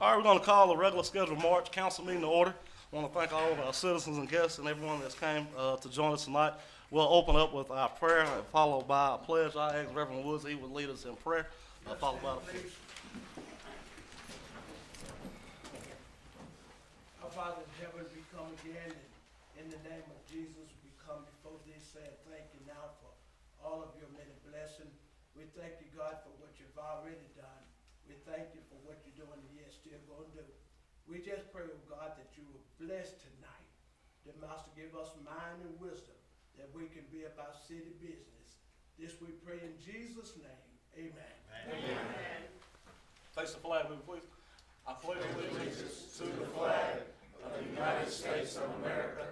All right, we're going to call the regular scheduled March council meeting to order. I want to thank all of our citizens and guests and everyone that's came to join us tonight. We'll open up with our prayer, followed by a pledge. I ask Reverend Woods, he would lead us in prayer, followed by the pledge. Our Father in heaven, we come again, and in the name of Jesus, we come before thee saying thank you now for all of your many blessings. We thank you, God, for what you've already done. We thank you for what you're doing and yet still going to do. We just pray, oh God, that you will bless tonight. The Master give us mind and wisdom that we can be about city business. This we pray in Jesus' name. Amen. Amen. Place the flag, please. I pledge allegiance to the flag of the United States of America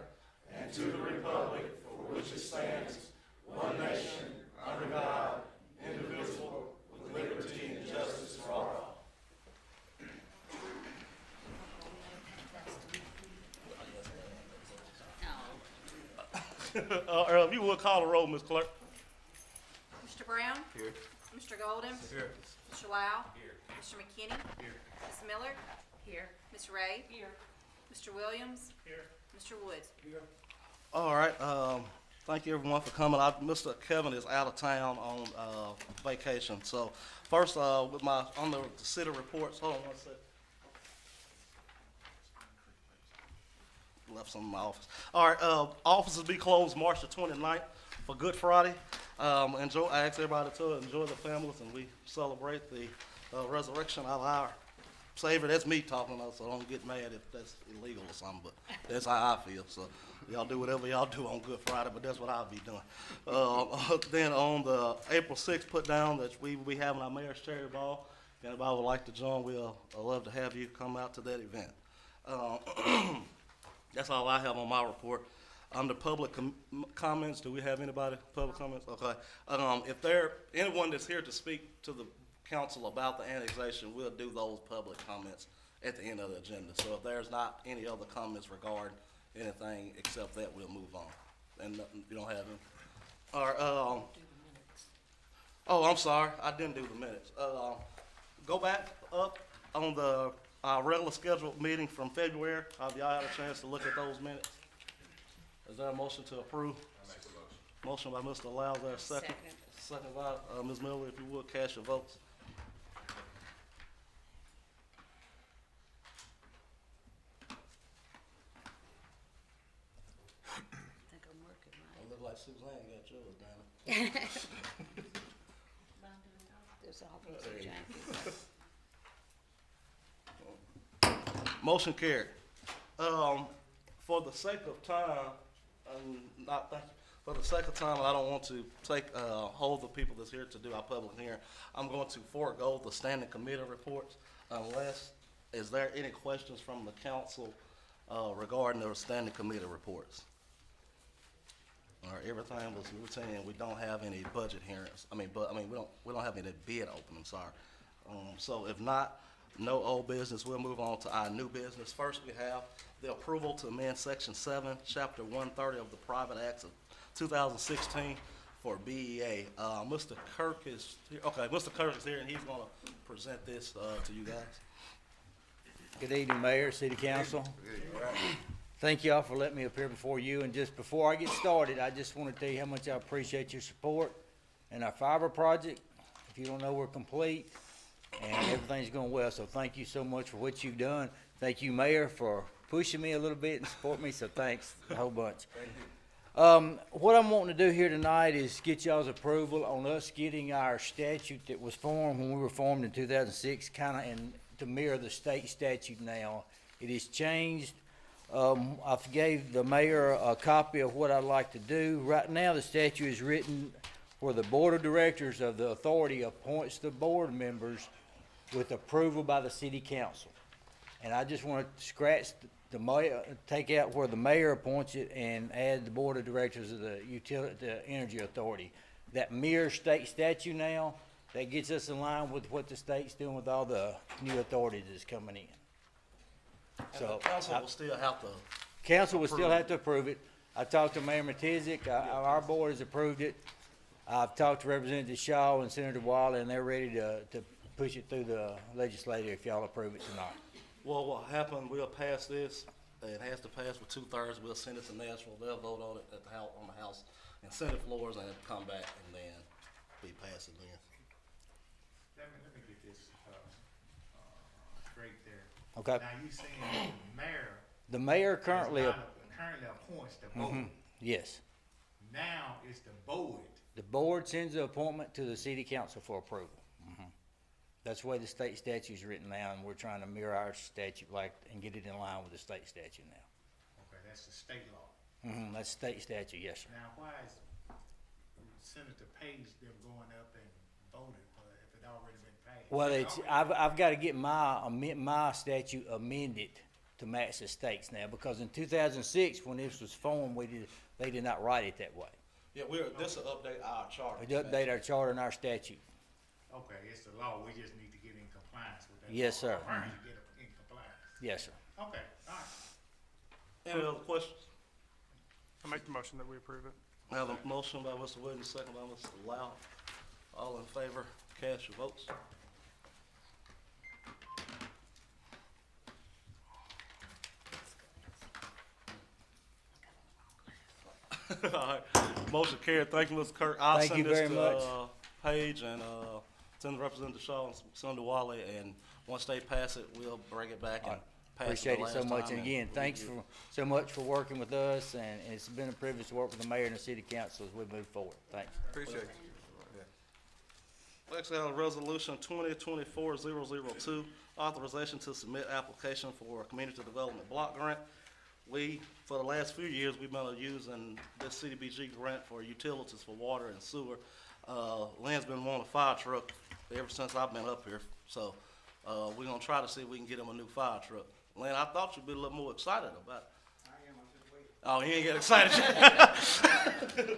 and to the republic for which it stands, one nation, under God, indivisible, with liberty and justice for all. If you would call the roll, Ms. Clerk. Mr. Brown? Here. Mr. Golden? Here. Mr. Lau? Here. Mr. McKinney? Here. Ms. Miller? Here. Ms. Ray? Here. Mr. Williams? Here. Mr. Woods? Here. All right. Thank you everyone for coming. Mr. Kevin is out of town on vacation. So first, with my on the city reports. Hold on one second. Left some in my office. All right, offices be closed March the 29th for Good Friday. I ask everybody to enjoy the families, and we celebrate the resurrection of our Savior. That's me talking, so don't get mad if that's illegal or something, but that's how I feel. So y'all do whatever y'all do on Good Friday, but that's what I'll be doing. Then on the April 6th put down that we will be having our Mayor's Charity Ball. If anybody would like to join, we'll love to have you come out to that event. That's all I have on my report. Under public comments, do we have anybody, public comments? Okay. If there, anyone that's here to speak to the council about the annexation, we'll do those public comments at the end of the agenda. So if there's not any other comments regarding anything except that, we'll move on. And you don't have any? All right, oh, I'm sorry, I didn't do the minutes. Go back up on the regular scheduled meeting from February. Have y'all had a chance to look at those minutes? Is there a motion to approve? I make the motion. Motion by Mr. Lau, there a second? Second by Ms. Miller, if you would, cast your votes. I think I'm working right. It look like Suzanne got yours, Dana. There's always a janky. Motion carried. For the sake of time, for the sake of time, I don't want to hold the people that's here to do our public hearing. I'm going to forego the standing committee reports unless, is there any questions from the council regarding the standing committee reports? All right, everything was routine. We don't have any budget hearings. We don't have any bid openings, sorry. So if not, no old business, we'll move on to our new business. First, we have the approval to amend Section 7, Chapter 130 of the Private Acts of 2016 for BEA. Mr. Kirk is here. Okay, Mr. Kirk is here, and he's going to present this to you guys. Good evening, Mayor, City Council. Thank y'all for letting me appear before you. And just before I get started, I just want to tell you how much I appreciate your support in our fiber project. If you don't know, we're complete. And everything's going well, so thank you so much for what you've done. Thank you, Mayor, for pushing me a little bit and supporting me, so thanks a whole bunch. What I'm wanting to do here tonight is get y'all's approval on us getting our statute that was formed when we were formed in 2006, kind of to mirror the state statute now. It is changed. I gave the mayor a copy of what I'd like to do. Right now, the statute is written where the board of directors of the authority appoints the board members with approval by the city council. And I just want to scratch the mayor, take out where the mayor appoints it and add the board of directors of the energy authority. That mirrors state statute now. That gets us in line with what the state's doing with all the new authorities that's coming in. And so the council will still have to. Council will still have to approve it. I talked to Mayor Matizik. Our board has approved it. I've talked to Representative Shaw and Senator Wiley, and they're ready to push it through the legislature if y'all approve it tonight. Well, what happened, we'll pass this, it has to pass with 2/3, we'll send it to Nashville, they'll vote on it at the house, on the House and Senate floors, and it'll come back, and then be passed again. Let me get this, straight there. Okay. Now, you saying the mayor The mayor is currently, not currently appoints the board. yes, Now, it's the board. the board sends the appointment to the city council for approval. That's the way the state statute's written now, and we're trying to mirror our statute and get it in line with the state statute now. Okay, that's the state law. That's state statute, yes, sir. Now, why is Senator Page them going up and voting if it already been passed? Well, I've got to get my statute amended to match the state's now, because in 2006, when this was formed, they did not write it that way. Yeah, this will update our charter. We update our charter and our statute. Okay, it's the law, we just need to get in compliance with that. Yes, law. sir. Or to get in compliance. Yes, sir. Okay, all right. Any other questions? I make the motion that we approve it. I have a motion by Mr. Williams, second by Mr. Lau. All in favor, cast your votes. All right, motion carried. Thank you, Mr. Kirk. I'll Thank send you this very to, much. Paige and, send Representative Shaw and Senator Wiley, and once they pass it, we'll bring it back and pass it Appreciate the it last so much, time, and again, thanks so much for working with us, and it's been a privilege to work with the mayor and the city council as we move forward. Thanks. Appreciate you. Next, we have Resolution 2024-002, authorization to submit application for a community development block grant. For the last few years, we've been using this CDBG grant for utilities for water and sewer. Lynn's been wanting a fire truck ever since I've been up here, so, we're gonna try to see if we can get him a new fire truck. Lynn, I thought you'd be a little more excited about it. Oh, he ain't get excited yet.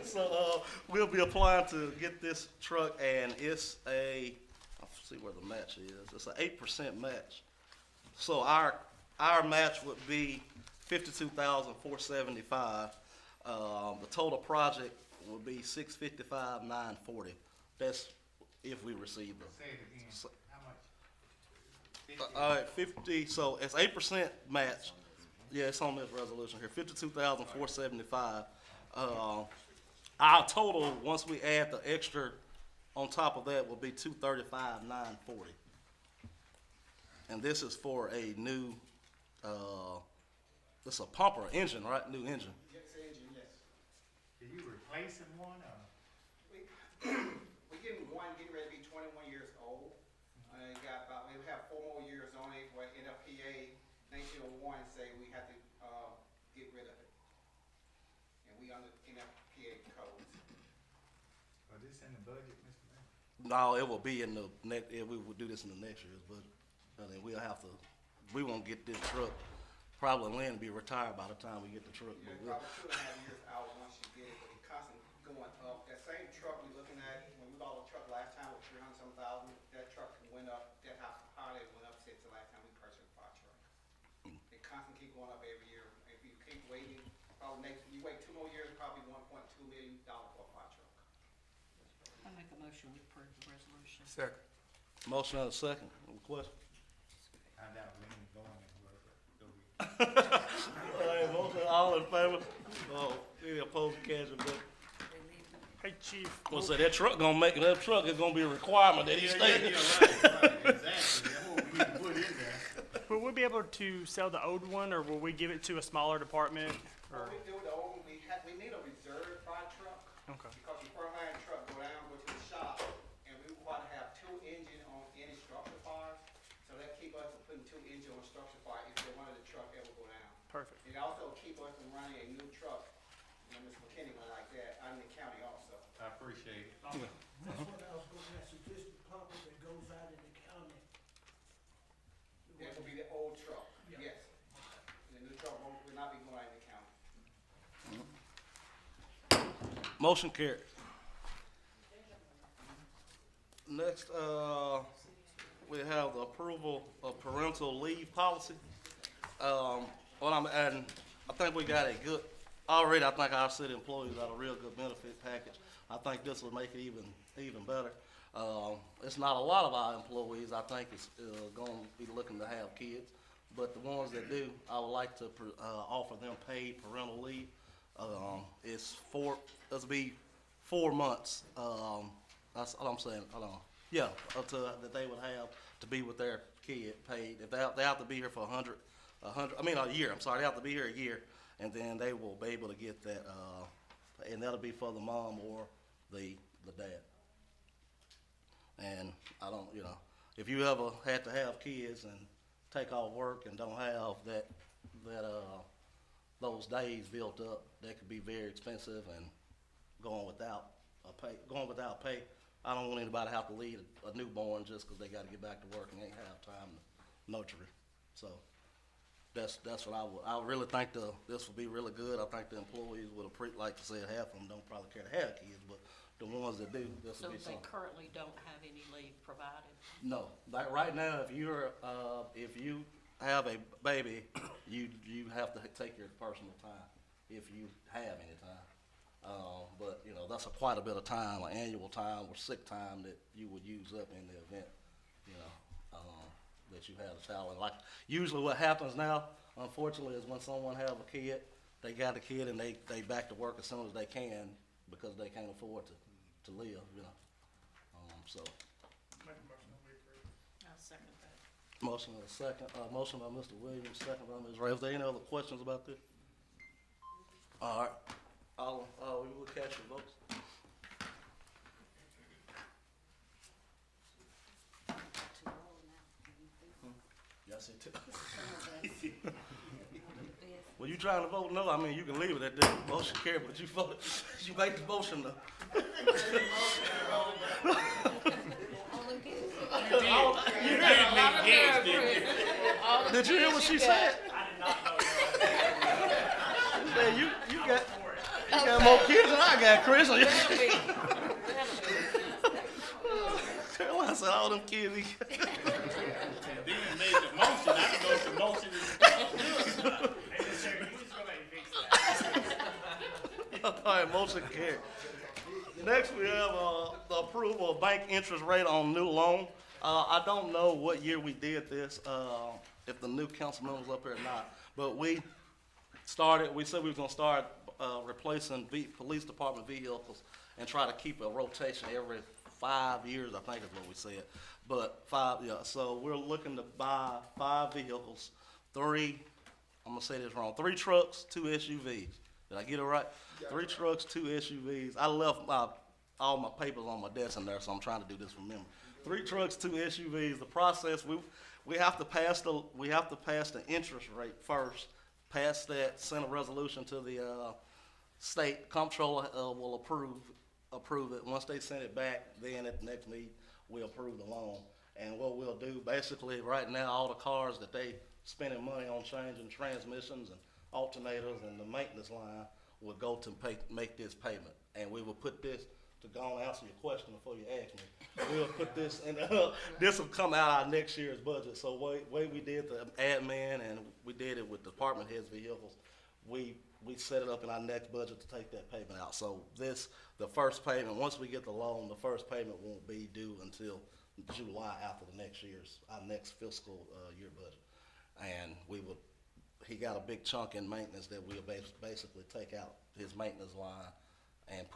So, we'll be applying to get this truck, and it's I'll see where the match is. It's an 8% match. So our match would be $52,475. The total project would be $655,940. That's if we receive them. Say it again. So- How much? All right, 50, so it's 8% match. Yeah, it's on this resolution here, 52,475. Our total, once we add the extra on top of that, will be 235,940. And this is for a new, it's a pump or engine, right? New engine. Yes, engine, yes. Are you replacing one or? We're getting ready to be 21 years old. We have 4 more years on it, where NFPA 1901 say we have to, get rid of it. And we under NFPA codes. Is this in the budget, Mr. Mayor? No, it will be in the next, we will do this in the next year's budget. I mean, we won't get this truck. Probably Lynn will be retired by the time we get the truck. You're But probably 2.5 years out once you get it, but it constantly going up. That same truck we're looking at, when we bought a truck last time with 300-some thousand, that truck went up, that how high it went up since the last time we purchased a fire truck. It constantly keep going up every year. If you keep waiting, you wait 2 more years, probably $1.2 million for a fire truck. I make a motion we approve the resolution. Second. motion and a second. Any question? I doubt Lynn going anywhere, but go ahead. All right, motion, all in favor? Any opposed, cast your vote. Hey, Chief, Well, say that truck is gonna be a requirement that he Yeah, stay. right, exactly. That's what we need to put in there. will we be able to sell the old one, or will we give it to a smaller department? What Or, we do the old, we need a reserve fire truck. okay, Because your frontline truck go down, go to the shop, and we want to have 2 engine on any structure fire. So that keep us from putting 2 engine on structure fire if one of the truck ever go down. perfect. It also keep us from running a new truck, when Mr. McKinney went like that, out in the county also. I appreciate it. That's what I was gonna ask, is this the pump that goes out in the county? That will be the old truck, Yeah. yes. The new truck will not be going out in the county. Motion carried. Next, we have the approval of parental leave policy. What I'm adding, I think we got I think our city employees got a real good benefit package. I think this will make it even better. It's not a lot of our employees, I think, is gonna be looking to have kids, but the ones that do, I would like to, offer them paid parental leave. It'll be 4 months, that's all I'm saying, hold on. Yeah, up to, that they would have to be with their kid paid. If they have to be here for a year, I'm sorry, they have to be here a year, and then they will be able to get that, and that'll be for the mom or the dad. And I don't, if you ever had to have kids and take off work and don't have those days built up, that could be very expensive, and going without pay. I don't want anybody to have to leave a newborn just because they got to get back to work and ain't have time to nurture it. So that's what I really think this would be really good. I think the employees would like I said, half of them don't probably care to have kids, but the ones that do, this So would be they something. currently don't have any leave provided? No, like right now, if you have a baby, you have to take your personal time if you have any time. But that's quite a bit of time, an annual time or sick time that you would use up in the event, that you have a child. And like usually what happens now, unfortunately, is when someone have a kid, they got a kid and they back to work as soon as they can because they can't afford to live, so. I'll second that. Motion and a second, motion by Mr. Williams, second by Ms. Ray. Is there any other questions about this? All right, we will catch your votes. Too old now. Y'all see too? Well, you trying to vote no? I mean, you can leave it at that. Motion carried, but you voted, you make the motion though. Did you hear what she said? I did not know that. Man, you got more kids than I got, Chris. Caroline said all them kids. Then made the motion, I can go to motion. Hey, Mr. Chairman, you just go ahead and fix that. All right, motion carried. Next, we have the approval of bank interest rate on new loan. I don't know what year we did this, if the new council members up here or not, but we said we were gonna start replacing police department vehicles and try to keep a rotation every 5 years, I think is what we said. But so we're looking to buy 5 vehicles, 3 trucks, 2 SUVs. Did I get it right? 3 trucks, 2 SUVs. I left all my papers on my desk in there, so I'm trying to do this from memory. 3 trucks, 2 SUVs. The process, we have to pass the interest rate first. Pass that, send a resolution to the state comptroller will approve it. Once they send it back, then at the next meeting, we'll approve the loan. And what we'll do, basically, right now, all the cars that they spending money on changing transmissions and alternators and the maintenance line will go to make this payment. And we will put this, to go and answer your question before you ask me, we'll put this in, this will come out our next year's budget. So way we did the admin and we did it with department heads vehicles, we set it up in our next budget to take that payment out. So the first payment, once we get the loan, the first payment won't be due until July after the our next fiscal year budget. And he got a big chunk in maintenance that we'll basically take out his maintenance line and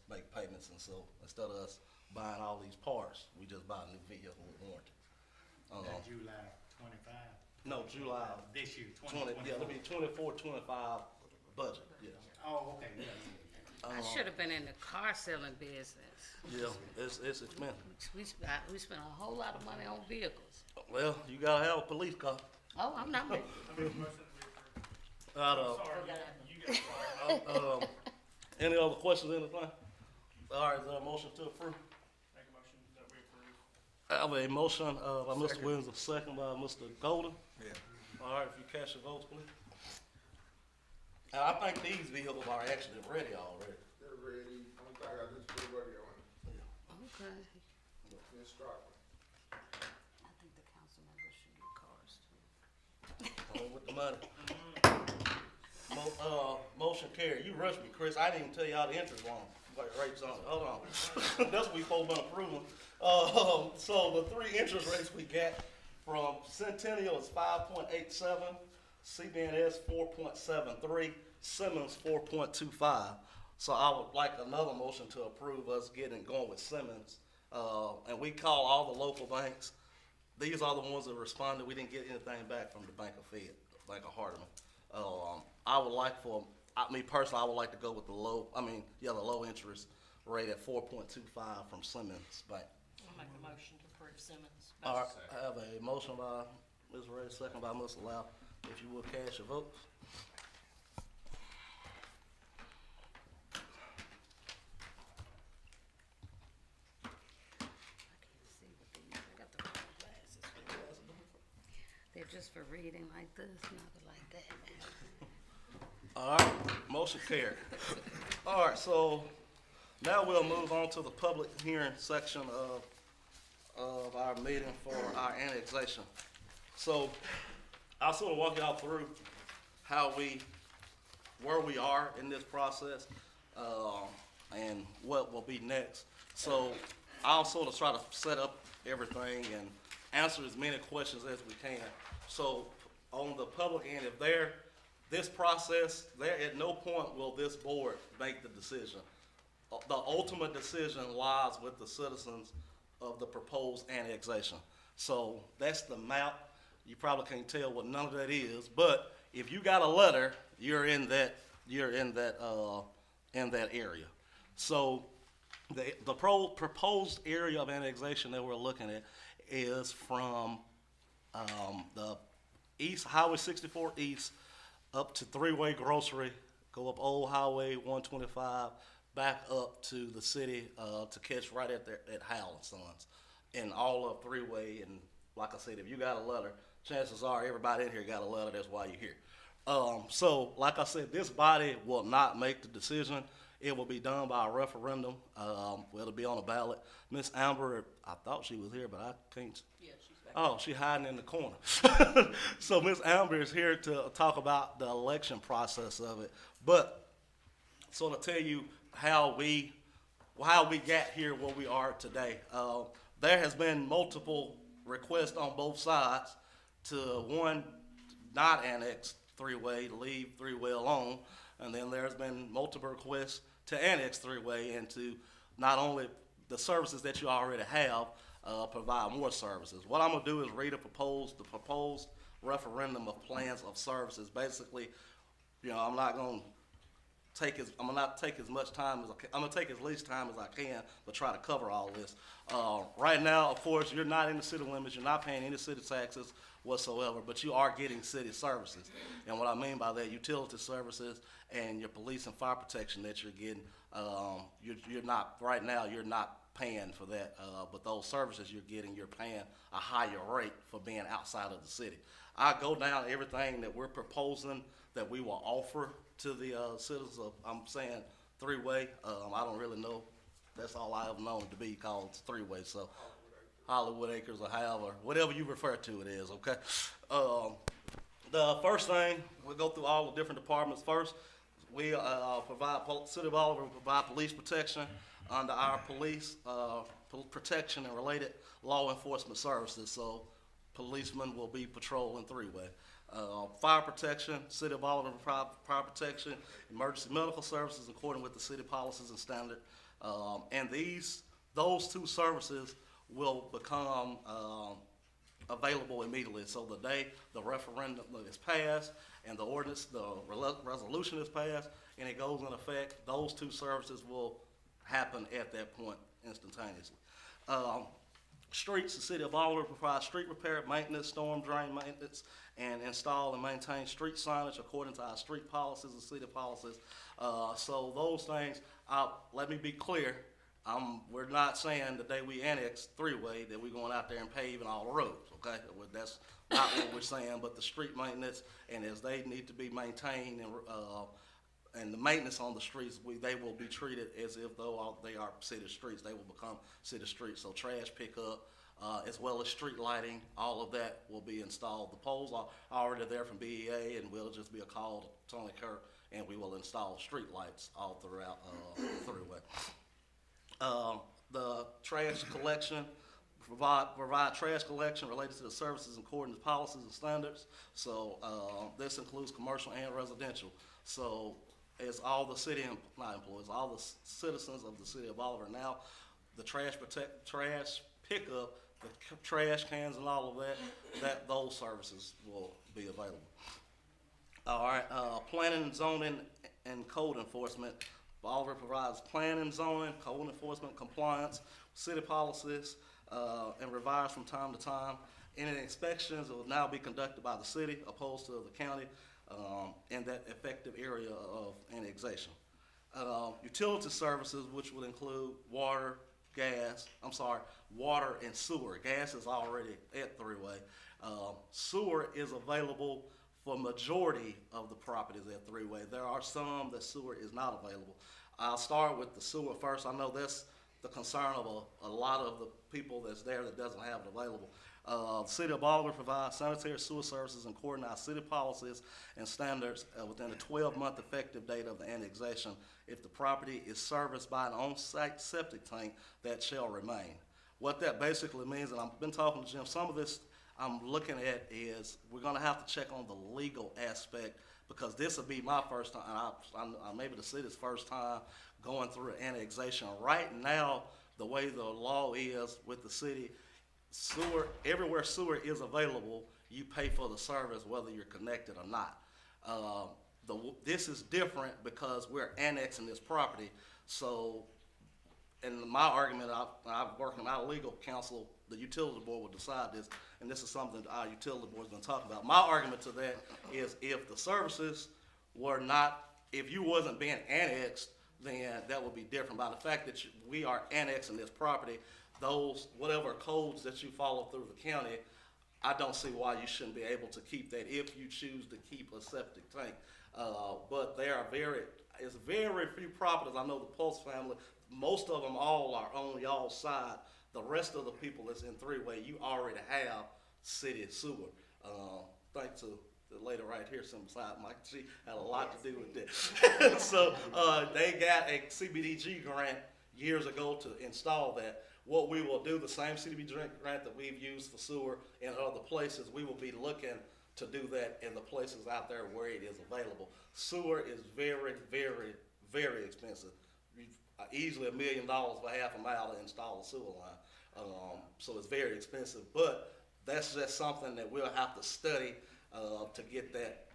make payments. And so instead of us buying all these parts, we just buy a new vehicle with warranty. That July 25. No, July. This year, 20, 2024. yeah, it'll be 24-25 budget, yeah. Oh, okay, yeah. I should have been in the car selling business. Yeah, it's expensive. We spent a whole lot of money on vehicles. Well, you gotta have a police car. Oh, I'm not making. Any other questions, anything? All right, is there a motion to approve? Make a motion that we approve. I have a motion by Mr. Williams, a second by Mr. Golden. Yeah. All right, if you cast your votes, please. And I think these vehicles are actually ready already. They're ready. I'm sorry, I just put the radio on. Okay. It's starting. I think the council members should get cars too. On with the money. Motion carried. You rushed me, Chris. I didn't even tell you how the interest rates on it. Hold on. That's what we supposed to be approving. So the 3 interest rates we got, From Centennial is 5.87, CBNS 4.73, Simmons 4.25. So I would like another motion to approve us going with Simmons. And we call all the local banks. These are the ones that responded. We didn't get anything back from the Bank of Fed, Bank of Hardeman. I would like me personally, I would like to go with the low interest rate at 4.25 from Simmons Bank. I'll make a motion to approve Simmons. All right, I have a motion by Ms. Ray, second by Mr. Lau. If you will cast your votes. I can't see with these, I got the wrong glasses. They're just for reading like this, not like that. All right, motion carried. All right, so now we'll move on to the public hearing section of our meeting for our annexation. So I'll sort of walk y'all through where we are in this process, and what will be next. So I'll sort of try to set up everything and answer as many questions as we can. So on the public end, this process, at no point will this board make the decision. The ultimate decision lies with the citizens of the proposed annexation. So that's the map. You probably can't tell what none of that is, but if you got a letter, you're in that area. So the proposed area of annexation that we're looking at is from the east, Highway 64 East, up to Three-Way Grocery, go up Old Highway 125, back up to the city to catch right at Howell and Sons, and all of Three-Way. And like I said, if you got a letter, chances are everybody in here got a letter. That's why you're here. So like I said, this body will not make the decision. It will be done by a referendum. It'll be on a ballot. Miss Amber, I thought she was here, but I can't. Yeah, she's back. Oh, she's hiding in the corner. So Miss Amber is here to talk about the election process of it. But so to tell you how we got here where we are today, there has been multiple requests on both sides to, one, not annex Three-Way, leave Three-Way alone. And then there's been multiple requests to annex Three-Way and to not only the services that you already have, provide more services. What I'm gonna do is read the proposed referendum of plans of services. Basically, I'm gonna take as much time as I can. I'm gonna take as least time as I can to try to cover all this. Right now, of course, you're not in the city limits. You're not paying any city taxes whatsoever, but you are getting city services. And what I mean by that, utility services and your police and fire protection that you're getting, you're not paying for that, but those services you're getting, you're paying a higher rate for being outside of the city. I go down everything that we're proposing that we will offer to the citizens of, I'm saying Three-Way. I don't really know. That's all I have known it to be called Three-Way. So Hollywood Acres or however, whatever you refer to it as, okay? The first thing, we'll go through all the different departments first. We City of Bolivar will provide police protection under our police protection and related law enforcement services. So policemen will be patrolling Three-Way. Fire protection, City of Bolivar fire protection, emergency medical services according with the city policies and standard. And those two services will become available immediately. So the day the referendum is passed and the resolution is passed and it goes in effect, those two services will happen at that point instantaneously. Streets, the City of Bolivar provides street repair, maintenance, storm drain maintenance, and install and maintain street signage according to our street policies and city policies. So those things, let me be clear, we're not saying the day we annex Three-Way that we're going out there and paving all the roads, okay? That's not what we're saying, but the street maintenance, and as they need to be maintained and the maintenance on the streets, they will be treated as if though they are city streets. They will become city streets. So trash pickup, as well as street lighting, all of that will be installed. The poles are already there from BEA, and will just be a call to Tony Kerr, and we will install street lights all throughout Three-Way. The trash collection provide trash collection related to the services according to policies and standards. So, this includes commercial and residential. So, it's all the city, not employees, all the citizens of the city of Bolivar now, the trash pickup, the trash cans and all of that those services will be available. All right, planning and zoning and code enforcement. Bolivar provides planning, zoning, code enforcement, compliance, city policies, and revised from time to time. Any inspections will now be conducted by the city opposed to the county, in that effective area of annexation. Utility services, which would include water, water and sewer. Gas is already at three-way. Sewer is available for majority of the properties at three-way. There are some that sewer is not available. I'll start with the sewer first. I know that's the concern of a lot of the people that's there that doesn't have it available. The City of Bolivar provides sanitary sewer services according to our city policies and standards within a 12-month effective date of the annexation. If the property is serviced by an on-site septic tank, that shall remain. What that basically means, and I've been talking to Jim, some of this I'm looking at is we're gonna have to check on the legal aspect, because this will be my first time, maybe the city's first time going through an annexation. Right now, the way the law is with the city, sewer, everywhere sewer is available, you pay for the service whether you're connected or not. This is different because we're annexing this property, so, and my argument, I've worked in our legal counsel, the utility board will decide this, and this is something that our utility board's been talking about. My argument to that is if the services were not, if you wasn't being annexed, then that would be different. By the fact that we are annexing this property, those, whatever codes that you follow through the county, I don't see why you shouldn't be able to keep that if you choose to keep a septic tank. But there are it's very few properties. I know the Pulse family, most of them all are on y'all's side. The rest of the people that's in three-way, you already have city sewer. Thanks to the lady right here, sitting beside Mike, she had a lot to do with this. So they got a CBDG grant years ago to install that. What we will do, the same CDBG grant that we've used for sewer in other places, we will be looking to do that in the places out there where it is available. Sewer is very, very, very expensive. Easily $1 million for half a mile to install a sewer line. So it's very expensive, but that's just something that we'll have to study to get that,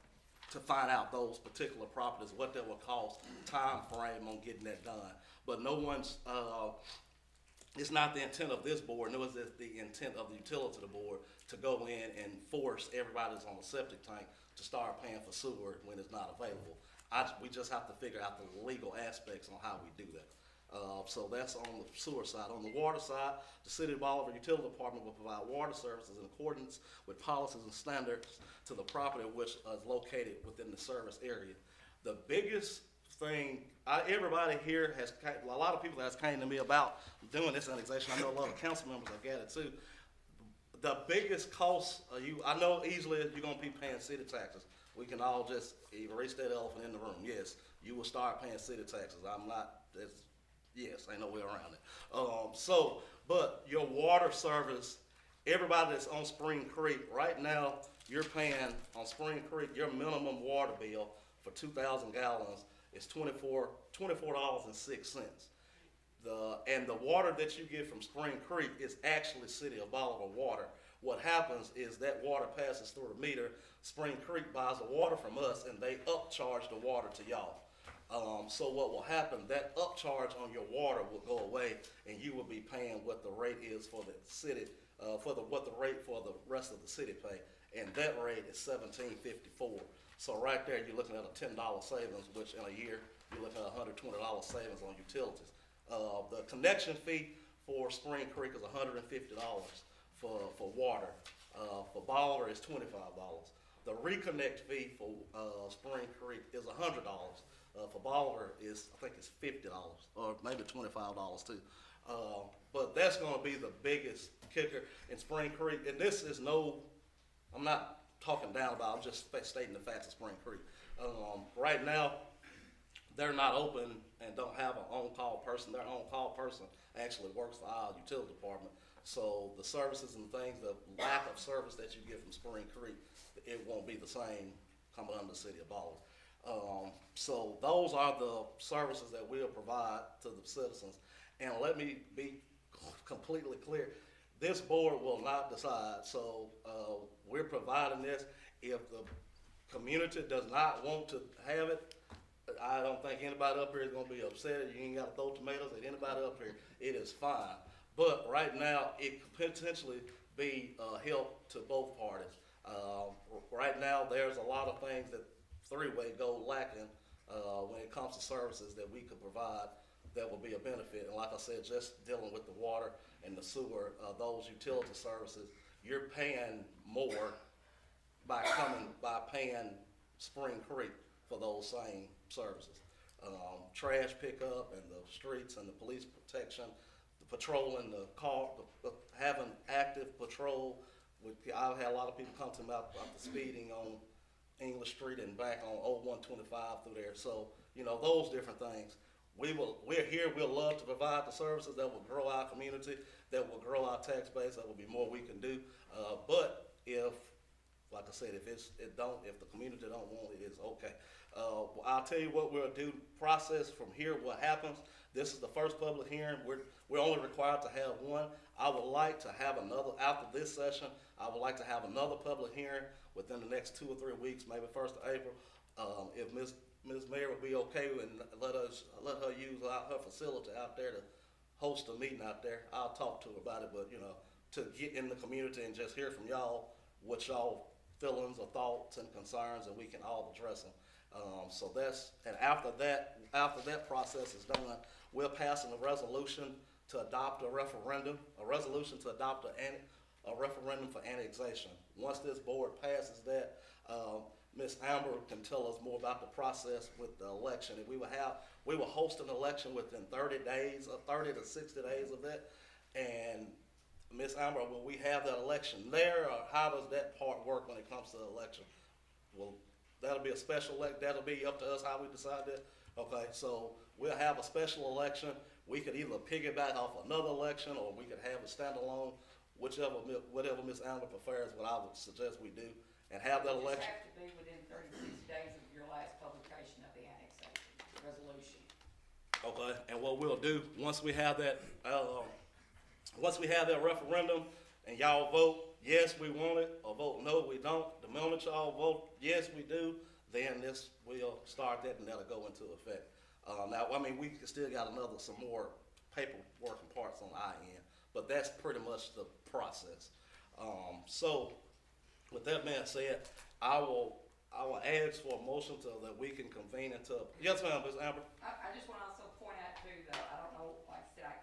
to find out those particular properties, what that will cost, time frame on getting that done. But no one's, it's not the intent of this board, nor is it the intent of the utility board to go in and force everybody that's on a septic tank to start paying for sewer when it's not available. We just have to figure out the legal aspects on how we do that. So that's on the sewer side. On the water side, the City of Bolivar Utility Department will provide water services in accordance with policies and standards to the property which is located within the service area. The biggest thing, everybody here has, a lot of people has came to me about doing this annexation. I know a lot of council members have got it too. The biggest cost, I know easily you're gonna be paying city taxes. We can all just erase that elephant in the room. Yes, you will start paying city taxes. Yes, ain't no way around it. But your water service, everybody that's on Spring Creek, right now, you're paying on Spring Creek, your minimum water bill for 2,000 gallons is $24.06. And the water that you get from Spring Creek is actually City of Bolivar water. What happens is that water passes through a meter. Spring Creek buys the water from us, and they upcharge the water to y'all. So what will happen, that upcharge on your water will go away, and you will be paying what the rate is for the city, what the rate for the rest of the city pay, and that rate is $17.54. So right there, you're looking at a $10 savings, which in a year, you're looking at $120 savings on utilities. The connection fee for Spring Creek is $150 for water. For Bolivar, it's $25. The reconnect fee for Spring Creek is $100. For Bolivar is, I think it's $50 or maybe $25 too. But that's going to be the biggest kicker in Spring Creek. And this is I'm not talking down about, I'm just stating the facts of Spring Creek. Right now, they're not open and don't have an on-call person. Their on-call person actually works for our utility department. So the services and things, the lack of service that you get from Spring Creek, it won't be the same coming under the city of Bolivar. So those are the services that we'll provide to the citizens. And let me be completely clear, this board will not decide, so, we're providing this. If the community does not want to have it, I don't think anybody up here is gonna be upset. You ain't gotta throw tomatoes at anybody up here. It is fine. But right now, it could potentially be a help to both parties. Right now, there's a lot of things that three-way go lacking, when it comes to services that we could provide that would be a benefit. And like I said, just dealing with the water and the sewer, those utility services, you're paying more by paying Spring Creek for those same services. Trash pickup and the streets and the police protection, the patrolling the car, having active patrol. I've had a lot of people come to me about the speeding on English Street and back on Old 125 through there. So, you know, those different things. We're here, we'll love to provide the services that will grow our community, that will grow our tax base, that will be more we can do. But if, like I said, if the community don't want it, it's okay. I'll tell you what we'll do, process from here, what happens. This is the first public hearing. We're only required to have one. I would like to have another, after this session, I would like to have another public hearing within the next 2 or 3 weeks, maybe 1st of April. If Ms. Mayor would be okay and let her use her facility out there to host a meeting out there, I'll talk to her about it, but, you know, to get in the community and just hear from y'all what y'all feelings or thoughts and concerns, and we can all address them. So and after that process is done, we're passing a resolution to adopt a referendum for annexation. Once this board passes that, Ms. Amber can tell us more about the process with the election. And we will host an election within 30 days, or 30 to 60 days of that. And Ms. Amber, will we have that election there, or how does that part work when it comes to the election? Well, that'll be a special that'll be up to us how we decide that. Okay, so we'll have a special election. We could either piggyback off another election, or we could have a standalone, whatever Ms. Amber prefers, what I would suggest we do, and have that election. It has to be within 36 days of your last publication of the annexation resolution. Okay, and what we'll do, once we have that referendum, and y'all vote yes, we want it, or vote no, we don't, the moment y'all vote yes, we do, then we'll start that and that'll go into effect. Now, I mean, we still got some more paperwork and parts on our end, but that's pretty much the process. So, with that being said, I will ask for a motion that we can convene into. Yes, ma'am, Ms. Amber. I just want to also point out too, though, I don't know, like I said, I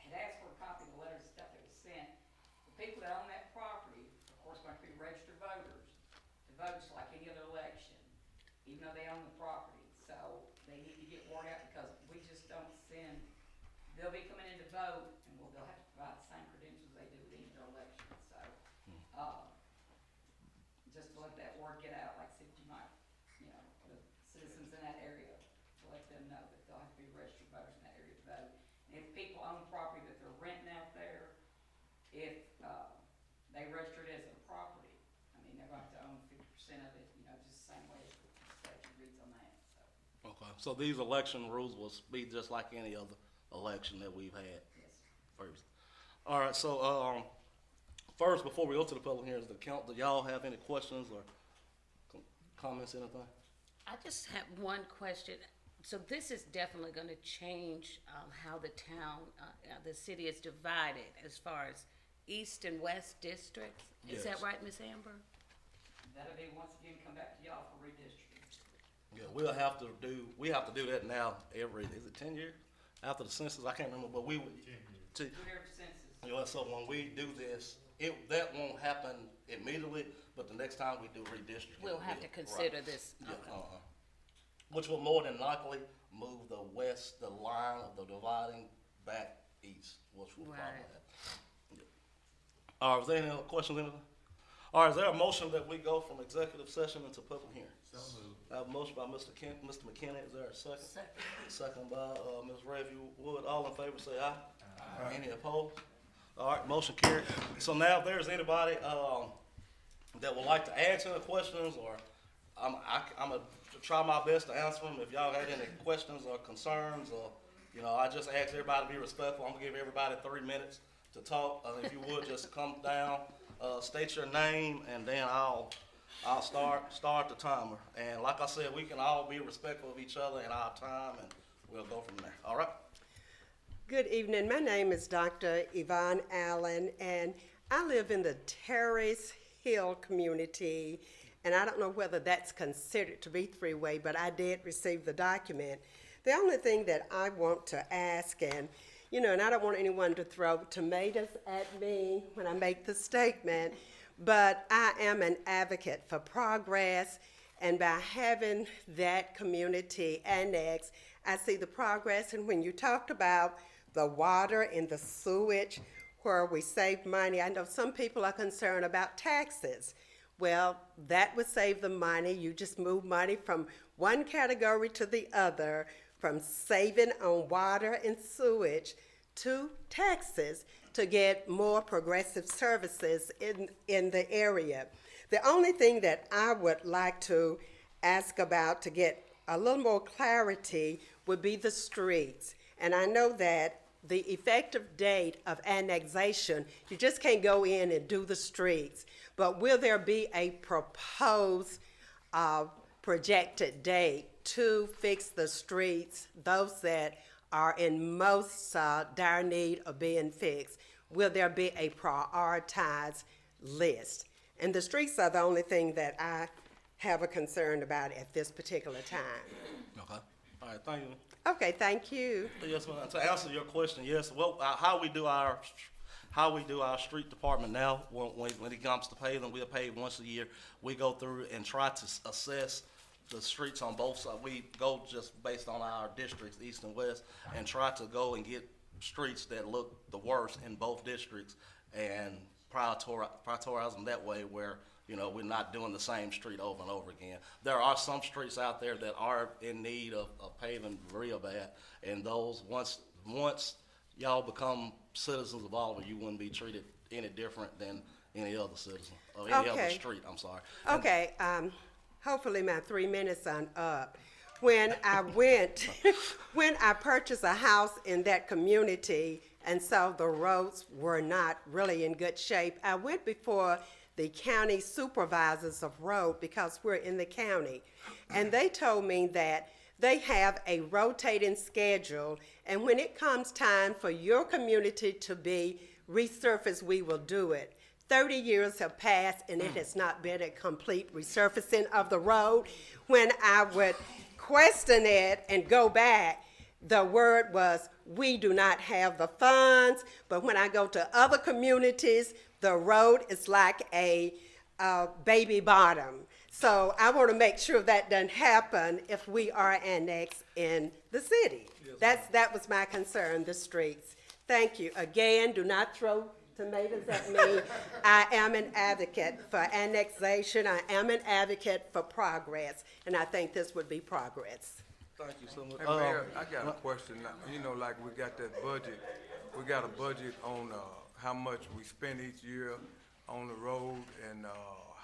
had asked for a copy of the letters and stuff that was sent. The people that own that property, of course, going to be registered voters, to vote just like any other election, even though they own the property. So they need to get word out, because we just don't send, they'll be coming in to vote, and they'll have to provide the same credentials they do with any other election. So, just to let that word get out, like I said, you might, you know, the citizens in that area, to let them know that they'll have to be registered voters in that area to vote. And if people own property that they're renting out there, if, they register it as a property, I mean, they're going to have to own 50% of it, you know, just the same way as the statute reads on that, so. Okay, so these election rules will be just like any other election that we've had. Yes. First. All right, so, first, before we go to the public hearings, do y'all have any questions or comments, anything? I just have one question. So this is definitely gonna change, how the town, the city is divided as far as east and west districts? Is that Yes. right, Ms. Amber? That'll be, once again, come back to y'all for redistricting. Yeah, we have to do that now is it 10 years? After the census, I can't remember, but we would. 10 years. to- Do their census. You know, so when we do this, that won't happen immediately, but the next time we do redistricting. We'll have to right. consider this. Yeah, Okay. Which will more than likely move the line of the dividing back east, which will probably Right. happen. Yeah. All right, is there any other questions, anything? All right, is there a motion that we go from executive session into public hearing? So moved. I have a motion by Mr. McKinney, is there a second? Second by, Ms. Review Wood, all in favor say aye. Aye. Any opposed? All right, motion carried. So now if there's anybody, that would like to answer the questions, or I'm gonna try my best to answer them. If y'all have any questions or concerns, or, I just ask everybody to be respectful. I'm gonna give everybody 3 minutes to talk. If you would, just come down, state your name, and then I'll start the timer. And like I said, we can all be respectful of each other and our time, and we'll go from there. All right? Good evening. My name is Dr. Yvonne Allen, and I live in the Terrace Hill community, and I don't know whether that's considered to be three-way, but I did receive the document. The only thing that I want to ask, and I don't want anyone to throw tomatoes at me when I make the statement, but I am an advocate for progress, and by having that community annex, I see the progress. And when you talked about the water and the sewage, where we save money, I know some people are concerned about taxes. Well, that would save the money. You just move money from one category to the other, from saving on water and sewage to taxes, to get more progressive services in the area. The only thing that I would like to ask about to get a little more clarity would be the streets. And I know that the effective date of annexation, you just can't go in and do the streets. But will there be a proposed projected date to fix the streets, those that are in most dire need of being fixed? Will there be a prioritized list? And the streets are the only thing that I have a concern about at this particular time. Okay. All right, thank you. Okay, thank you. Yes, ma'am. To answer your question, yes. Well, how we do our street department now, when it comes to paving, we'll pave once a year. We go through and try to assess the streets on both sides. We go just based on our districts, east and west, and try to go and get streets that look the worst in both districts and prioritize them that way, where we're not doing the same street over and over again. There are some streets out there that are in need of paving real bad, and those, once y'all become citizens of Bolivar, you wouldn't be treated any different than any other citizen, or any other Okay. street, I'm sorry. Okay, hopefully my 3 minutes are up. When I purchased a house in that community and saw the roads were not really in good shape, I went before the county supervisors of road, because we're in the county. And they told me that they have a rotating schedule, and when it comes time for your community to be resurfaced, we will do it. 30 years have passed, and it has not been a complete resurfacing of the road. When I would question it and go back, the word was, we do not have the funds. But when I go to other communities, the road is like a baby bottom. So I want to make sure that doesn't happen if we are annexed in the city. That was my concern, the streets. Thank you. Again, do not throw tomatoes at me. I am an advocate for annexation. I am an advocate for progress, and I think this would be progress. Thank you so much. Hey, Mayor, I got a question. Like we got that budget, we got a budget on, how much we spend each year on the road, and,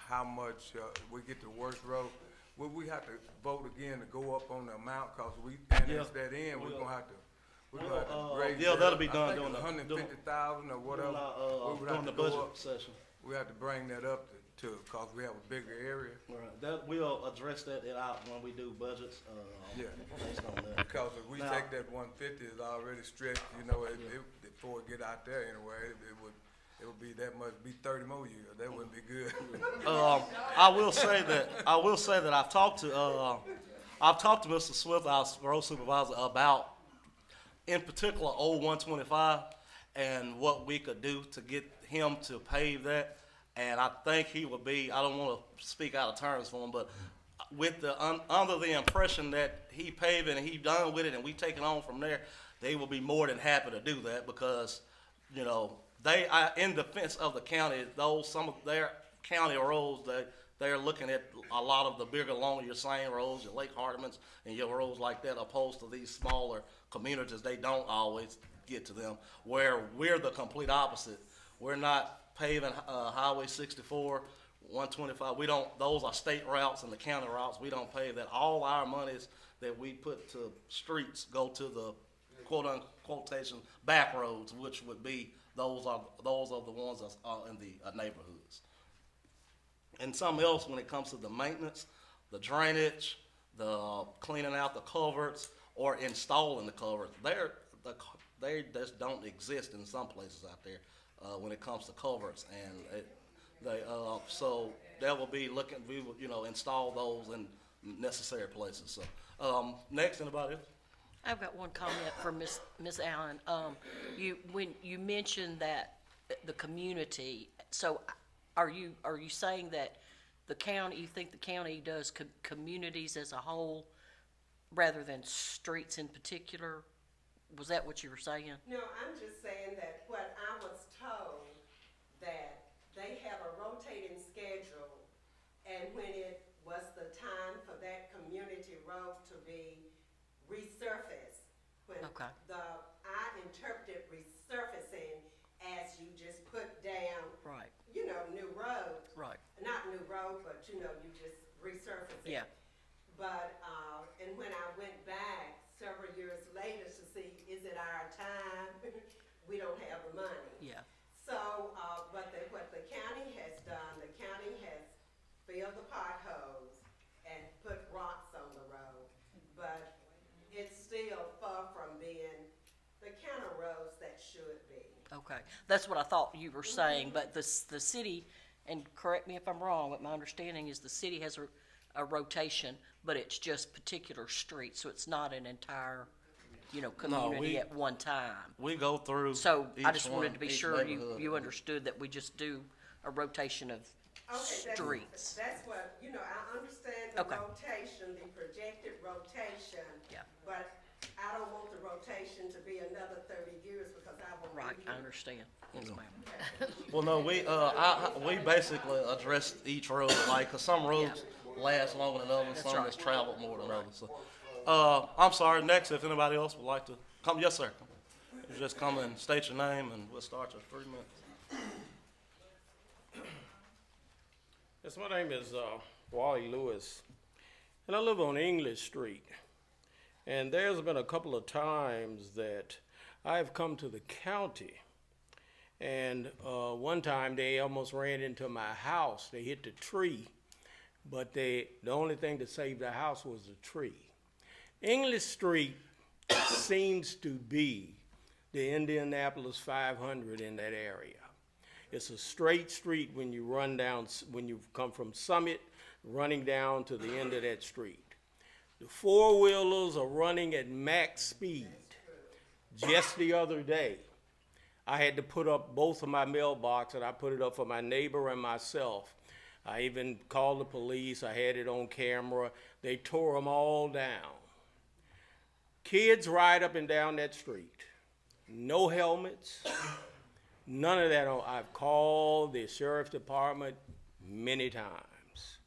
how much, we get the worst road. Will we have to vote again to go up on the amount, cause we annexed that in, we're gonna have to raise yeah, that. that'll be done I during think the- 150,000 or whatever. We would during have the to go budget up. session. We have to bring that up to, cause we have a bigger area. Right. That we'll address that out when we do budgets. Yeah. Based on that. Because if we Now- take that 150, it's already stretched, before it get out there anyway, it would be that much, be 30 more years. That wouldn't be good. I will say that I've talked to Mr. Swift, our road supervisor, about, in particular, old 125, and what we could do to get him to pave that. And I think he would be, I don't want to speak out of terms for him, but with under the impression that he paving and he done with it and we take it on from there, they will be more than happy to do that, because, they are in defense of the county. Some of their county roads, they're looking at a lot of the bigger, longer, your Sane roads, your Lake Hardimans, and your roads like that, opposed to these smaller communities, they don't always get to them, where we're the complete opposite. We're not paving, Highway 64, 125, we don't, those are state routes and the county routes, we don't pave that. All our monies that we put to streets go to the quotation back roads, which would be, those are the ones that's in the neighborhoods. And something else when it comes to the maintenance, the drainage, the cleaning out the culverts, or installing the culverts, they just don't exist in some places out there when it comes to culverts. And so they will be looking, we will, install those in necessary places. So, next, anybody else? I've got one comment for Miss Allen. When you mentioned that the community, so are you saying that the county, you think the county does communities as a whole rather than streets in particular? Was that what you were saying? No, I'm just saying that what I was told, that they have a rotating schedule, and when it was the time for that community road to be resurfaced, when Okay. I interpreted resurfacing as you just put down, Right. New roads. Right. Not new road, but you just resurface it. Yeah. But, and when I went back several years later to see, is it our time? We don't have the money. Yeah. So, but what the county has done, the county has filled the potholes and put rocks on the road, but it's still far from being the kind of roads that should be. Okay, that's what I thought you were saying, but the city, and correct me if I'm wrong, but my understanding is the city has a rotation, but it's just particular streets, so it's not an entire, community at one time. We go through So I each just one, wanted to be each sure neighborhood. you understood that we just do a rotation of Okay, streets. that's what, I understand the Okay. rotation, the projected rotation. Yeah. But I don't want the rotation to be another 30 years because I won't be Right, here. I understand. Yes, ma'am. Well, no, we basically address each road, like, 'cause some roads last longer than others, some right. that's traveled more than others. So, I'm sorry, next, if anybody else would like to come, yes, sir. You just come and state your name and we'll start your 3 minutes. Yes, my name is Wally Lewis, and I live on English Street. And there's been a couple of times that I've come to the county, and one time they almost ran into my house. They hit the tree, but the only thing that saved the house was the tree. English Street seems to be the Indianapolis 500 in that area. It's a straight street when you when you come from Summit, running down to the end of that street. The four-wheelers are running at max speed. Just the other day, I had to put up both of my mailboxes. I put it up for my neighbor and myself. I even called the police. I had it on camera. They tore them all down. Kids ride up and down that street. No helmets. None of that. I've called the sheriff's department many times.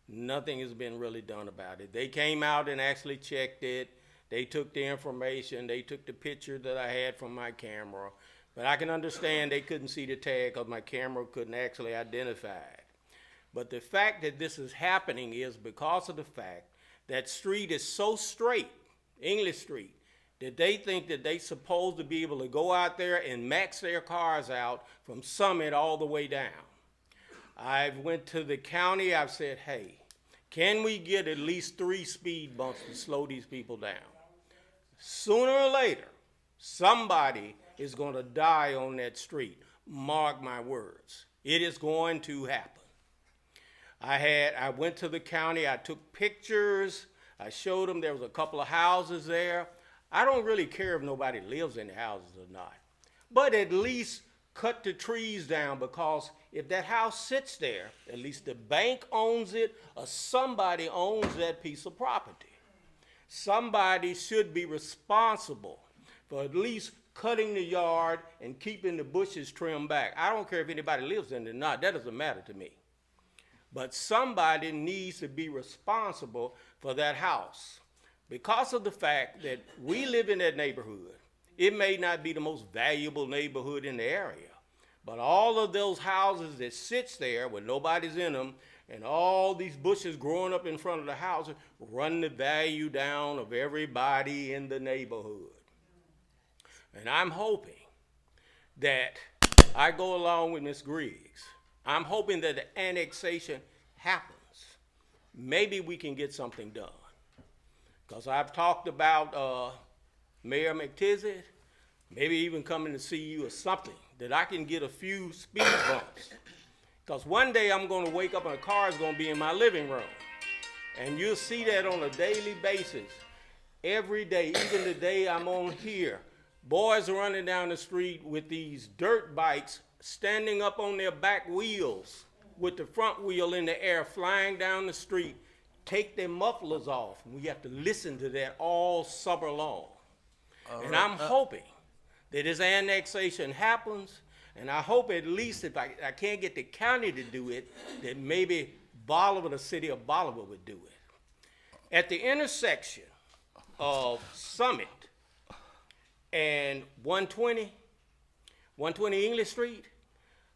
Nothing has been really done about it. They came out and actually checked it. They took the information. They took the picture that I had from my camera. But I can understand they couldn't see the tag because my camera couldn't actually identify it. But the fact that this is happening is because of the fact that street is so straight, English Street, that they think that they're supposed to be able to go out there and max their cars out from Summit all the way down. I've went to the county, I've said, hey, can we get at least 3 speed bumps to slow these people down? Sooner or later, somebody is going to die on that street. Mark my words. It is going to happen. I went to the county, I took pictures, I showed them there was a couple of houses there. I don't really care if nobody lives in the houses or not, but at least cut the trees down, because if that house sits there, at least the bank owns it or somebody owns that piece of property. Somebody should be responsible for at least cutting the yard and keeping the bushes trimmed back. I don't care if anybody lives in it or not, that doesn't matter to me. but somebody needs to be responsible for that house. Because of the fact that we live in that neighborhood, it may not be the most valuable neighborhood in the area, but all of those houses that sits there when nobody's in them and all these bushes growing up in front of the houses run the value down of everybody in the neighborhood. And I'm hoping that I go along with Ms. Griggs. I'm hoping that the annexation happens. Maybe we can get something done. Because I've talked about Mayor McTizit, maybe even coming to see you or something, that I can get a few speed bumps. Because one day I'm going to wake up and a car is going to be in my living room. And you'll see that on a daily basis. Every day, even the day I'm on here, boys are running down the street with these dirt bikes standing up on their back wheels with the front wheel in the air flying down the street. Take their mufflers off. And we have to listen to that all summer long. And I'm hoping that this annexation happens, and I hope at least if I can't get the county to do it, that maybe Bolivar, the city of Bolivar would do it. At the intersection of Summit and 120 English Street,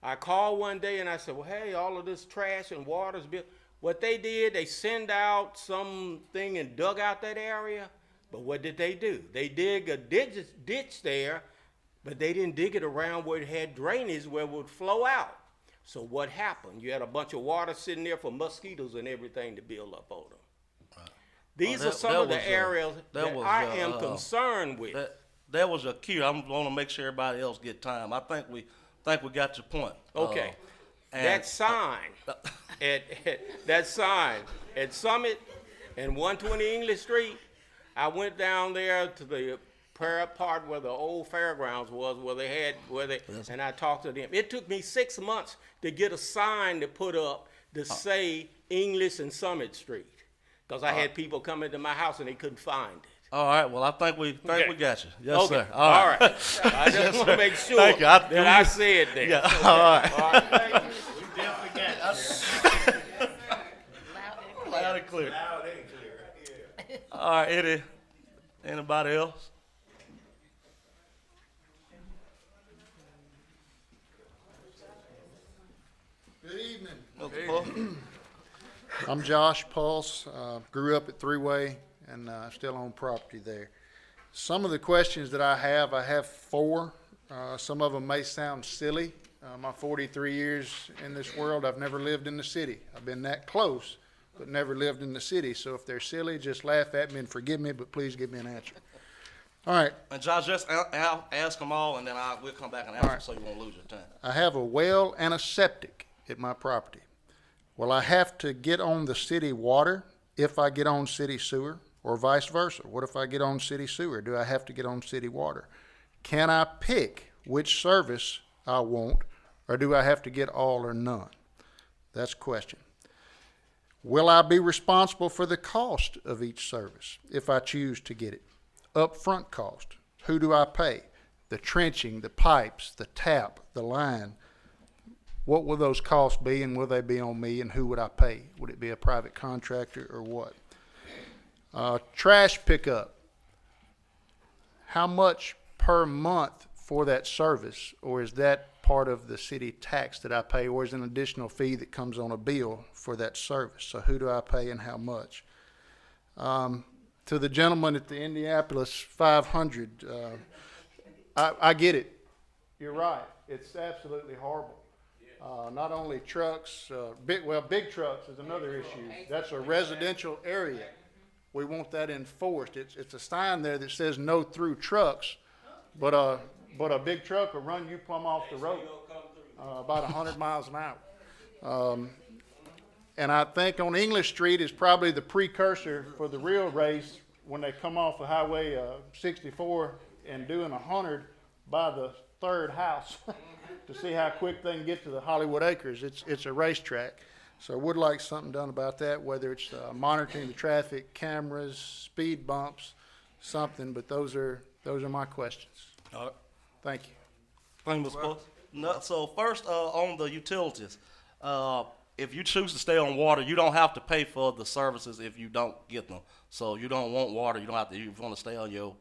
I called one day and I said, well, hey, all of this trash and water's built. What they did, they sent out something and dug out that area. But what did they do? They dig a ditch there, but they didn't dig it around where it had drainage where it would flow out. So what happened? You had a bunch of water sitting there for mosquitoes and everything to build up on them. These are some of the areas that I am concerned with. That was a cue. I'm going to make sure everybody else get time. I think we got your point. Okay. That sign at Summit and 120 English Street, I went down there to the part where the old fairgrounds was, and I talked to them. It took me 6 months to get a sign to put up to say English and Summit Street, because I had people come into my house and they couldn't find it. All right. Well, I think we got you. Yes, Okay. sir. All right. I just want to make sure Thank you. that I said that. Yeah. All right. All right. Thank you. We definitely got you. Loud and clear. Loud and clear, yeah. All right, anybody else? Good evening. Mr. Paul? I'm Josh Pulse, grew up at Three-Way and still own property there. Some of the questions that I have four. Some of them may sound silly. My 43 years in this world, I've never lived in the city. I've been that close, but never lived in the city. So if they're silly, just laugh at me and forgive me, but please give me an answer. All right. And Josh, just ask them all, and then we'll come back and answer right. so you won't lose your time. I have a well and a septic at my property. Will I have to get on the city water if I get on city sewer, or vice versa? What if I get on city sewer? Do I have to get on city water? Can I pick which service I want, or do I have to get all or none? That's a question. Will I be responsible for the cost of each service if I choose to get it? Upfront cost. Who do I pay? The trenching, the pipes, the tap, the line. What will those costs be, and will they be on me, and who would I pay? Would it be a private contractor or what? Trash pickup. How much per month for that service, or is that part of the city tax that I pay, or is it an additional fee that comes on a bill for that service? So who do I pay and how much? To the gentleman at the Indianapolis 500, I get it. You're right. It's absolutely horrible. Not only trucks, big trucks is another issue. That's a residential area. We want that enforced. It's a sign there that says no through trucks, but a big truck will run you plumb off the road, about 100 miles an hour. And I think on English Street is probably the precursor for the real race when they come off of Highway 64 and doing 100 by the third house to see how quick they can get to the Hollywood Acres. It's a racetrack. So I would like something done about that, whether it's monitoring the traffic, cameras, speed bumps, something, but those are my questions. All right. Thank you. Thank you, Mr. Paul. No, so first, on the utilities, if you choose to stay on water, you don't have to pay for the services if you don't get them. So you don't want water, you don't have to. You want to stay on your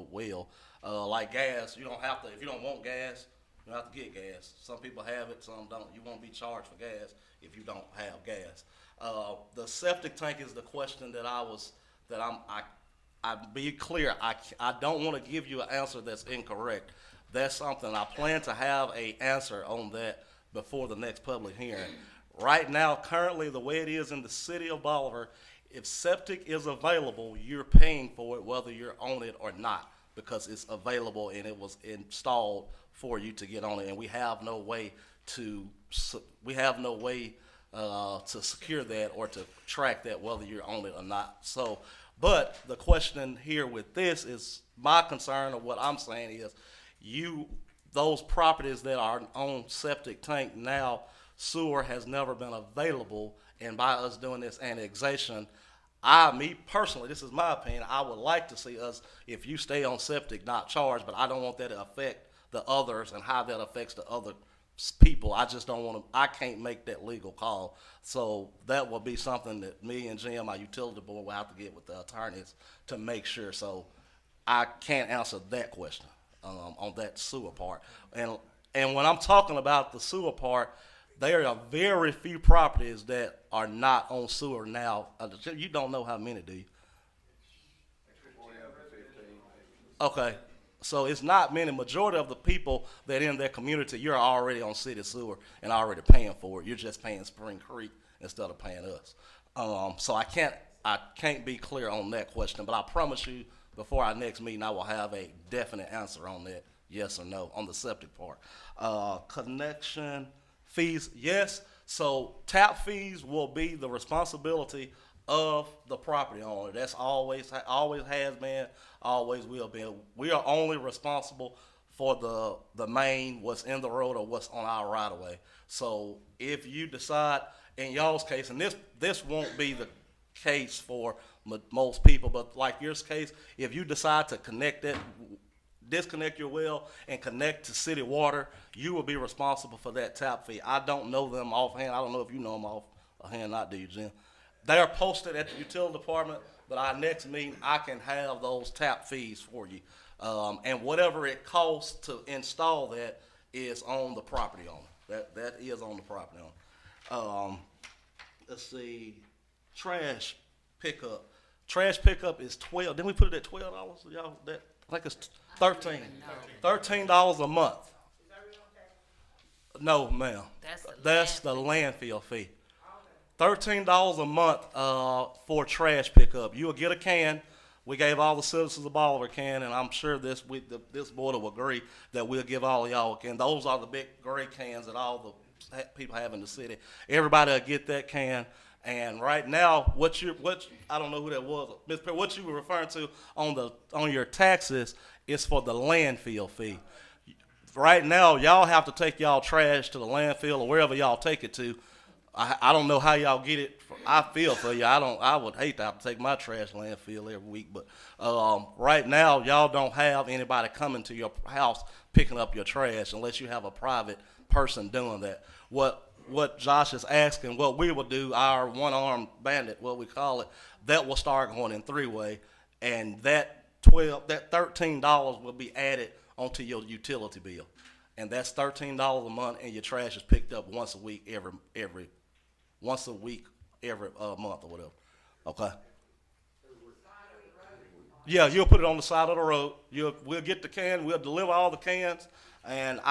well. Like gas, you don't have to. If you don't want gas, you don't have to get gas. Some people have it, some don't. You won't be charged for gas if you don't have gas. The septic tank is the question that I be clear. I don't want to give you an answer that's incorrect. That's something I plan to have a answer on that before the next public hearing. Right now, currently, the way it is in the city of Bolivar, if septic is available, you're paying for it whether you're on it or not, because it's available and it was installed for you to get on it, and we have no way to secure that or to track that whether you're on it or not. So, but the question here with this is, my concern, or what I'm saying is, those properties that are on septic tank now, sewer has never been available, and by us doing this annexation, me personally, this is my opinion, I would like to see us, if you stay on septic, not charged, but I don't want that to affect the others and how that affects the other people. I just don't want to, I can't make that legal call. So that will be something that me and Jim, my utility board, will have to get with the attorneys to make sure. So I can't answer that question on that sewer part. And when I'm talking about the sewer part, there are very few properties that are not on sewer now. You don't know how many, do you? Okay, so it's not many. Majority of the people that in their community, you're already on city sewer and already paying for it. You're just paying Spring Creek instead of paying us. So I can't be clear on that question, but I promise you, before our next meeting, I will have a definite answer on that, yes or no, on the septic part. Connection fees, yes. So tap fees will be the responsibility of the property owner. That's always has been, always will be. We are only responsible for the main, what's in the road or what's on our right of way. So if you decide, in y'all's case, and this won't be the case for most people, but like your case, if you decide to disconnect your well and connect to city water, you will be responsible for that tap fee. I don't know them offhand. I don't know if you know them offhand, not do you, Jim? They are posted at the utility department, but our next meeting, I can have those tap fees for you. And whatever it costs to install that is on the property owner. That is on the property owner. Let's see, trash pickup. Trash pickup is $12. Didn't we put it at $12? Y'all, I think it's $13. $13 a month. No, ma'am. That's the landfill fee. $13 a month for trash pickup. You'll get a can. We gave all the citizens a Bolivar can, and I'm sure this board will agree that we'll give all of y'all a can. Those are the big gray cans that all the people have in the city. Everybody will get that can. And right now, I don't know who that was, Ms. Perry, what you were referring to on your taxes is for the landfill fee. Right now, y'all have to take y'all trash to the landfill or wherever y'all take it to. I don't know how y'all get it. I feel for you. I would hate to have to take my trash to landfill every week, but right now, y'all don't have anybody coming to your house picking up your trash unless you have a private person doing that. What Josh is asking, what we will do, our one-armed bandit, what we call it, that will start going in three-way, and that $13 will be added onto your utility bill, and that's $13 a month, and your trash is picked up once a week every month or whatever. Okay. Yeah, you'll put it on the side of the road. We'll get the can. We'll deliver all the cans, and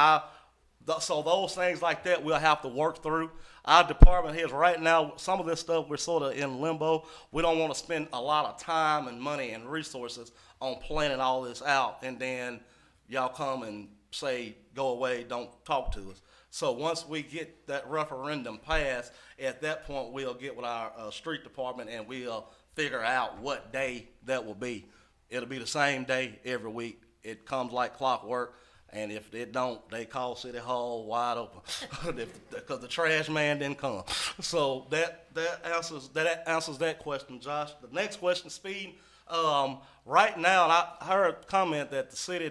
so those things like that we'll have to work through. Our department heads right now, some of this stuff we're sort of in limbo. We don't want to spend a lot of time and money and resources on planning all this out, and then y'all come and say, go away, don't talk to us. So once we get that referendum passed, at that point we'll get with our street department and we'll figure out what day that will be. It'll be the same day every week. It comes like clockwork. And if it don't, they call City Hall wide open because the trash man didn't come. So that answers that question, Josh. The next question, speed. Right now, and I heard a comment that the city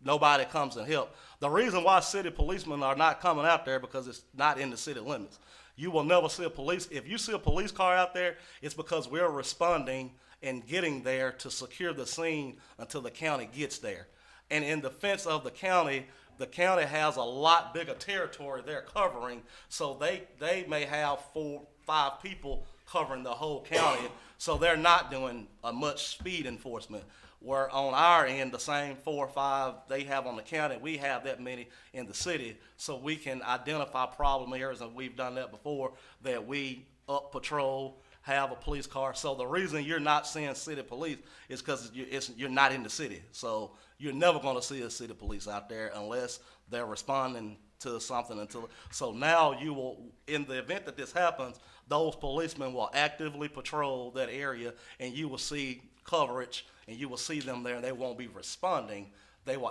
nobody comes and help. The reason why city policemen are not coming out there because it's not in the city limits. You will never see a police. If you see a police car out there, it's because we're responding and getting there to secure the scene until the county gets there. And in defense of the county has a lot bigger territory they're covering, so they may have 4, 5 people covering the whole county, so they're not doing much speed enforcement. Where on our end, the same 4 or 5 they have on the county, we have that many in the city, so we can identify problem areas, and we've done that before, that we up patrol, have a police car. So the reason you're not seeing city police is because you're not in the city. So you're never going to see a city police out there unless they're responding to something. So now you will, in the event that this happens, those policemen will actively patrol that area, and you will see coverage, and you will see them there, and they won't be responding. They'll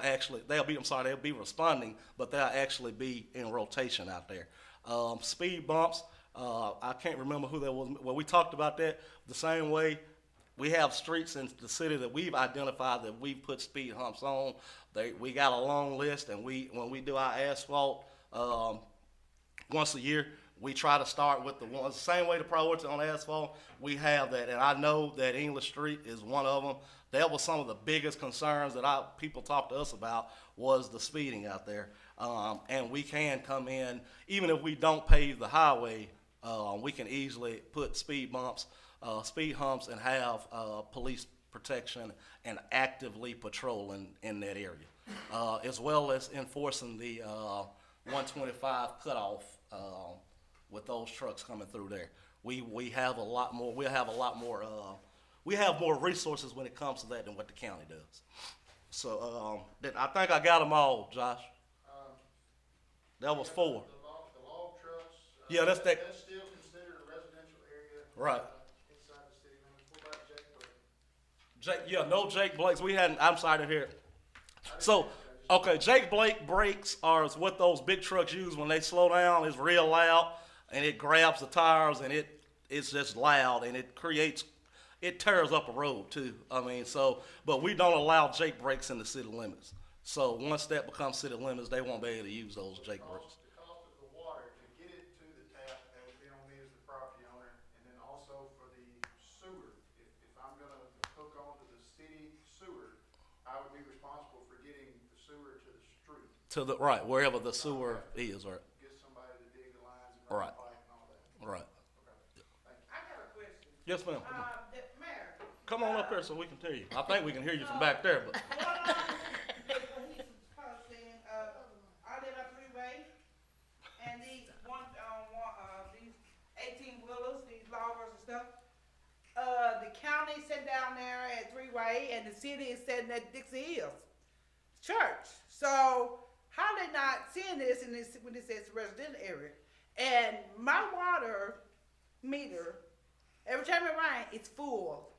be responding, but they'll actually be in rotation out there. Speed bumps, I can't remember who that was. Well, we talked about that the same way. We have streets in the city that we've identified that we've put speed humps on. We got a long list, and when we do our asphalt once a year, we try to start with the ones, the same way the priorities on asphalt, we have that. And I know that English Street is one of them. That was some of the biggest concerns that people talked to us about, was the speeding out there. And we can come in, even if we don't pave the highway, we can easily put speed humps, and have police protection and actively patrolling in that area, as well as enforcing the 125 cutoff with those trucks coming through there. We have a lot more. We have more resources when it comes to that than what the county does. So I think I got them all, Josh. That was 4. The log trucks. Yeah, that's that. That's still considered a residential area. Right. Inside the city limits. What about Jake Blake? No Jake Blakes. I'm sorry to hear it. So, okay, Jake Blake brakes are what those big trucks use when they slow down. It's real loud, and it grabs the tires, and it's just loud, and it tears up a road too. But we don't allow Jake brakes in the city limits. So once that becomes city limits, they won't be able to use those Jake brakes. The cost of the water to get it to the tap, that would be on me as the property owner, and then also for the sewer. If I'm gonna hook onto the city sewer, I would be responsible for getting the sewer to the street. Right, wherever the sewer is, right. Get somebody to dig the lines and run Right. the pipe and all that. Right. I got a question. Yes, ma'am. Mayor. Come on up here so we can hear you. I think we can hear you from back there, but. I live on freeway, and these 18-wheelers, these loggers and stuff, the county sitting down there at Freeway, and the city is sitting at Dixie Hills Church. So how they not seeing this when this says residential area? And my water meter, every time it rains, it's full.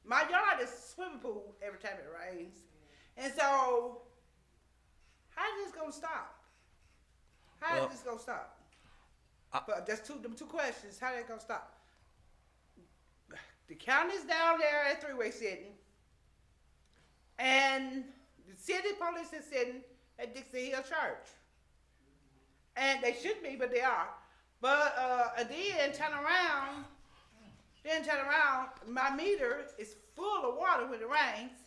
My yard is a swimming pool every time it rains. And so, how is this gonna stop? How is this gonna stop? But that's them two questions. How they gonna stop? The county's down there at Freeway sitting, and the city police is sitting at Dixie Hill Church. And they shouldn't be, but they are. But then turn around, my meter is full of water when it rains.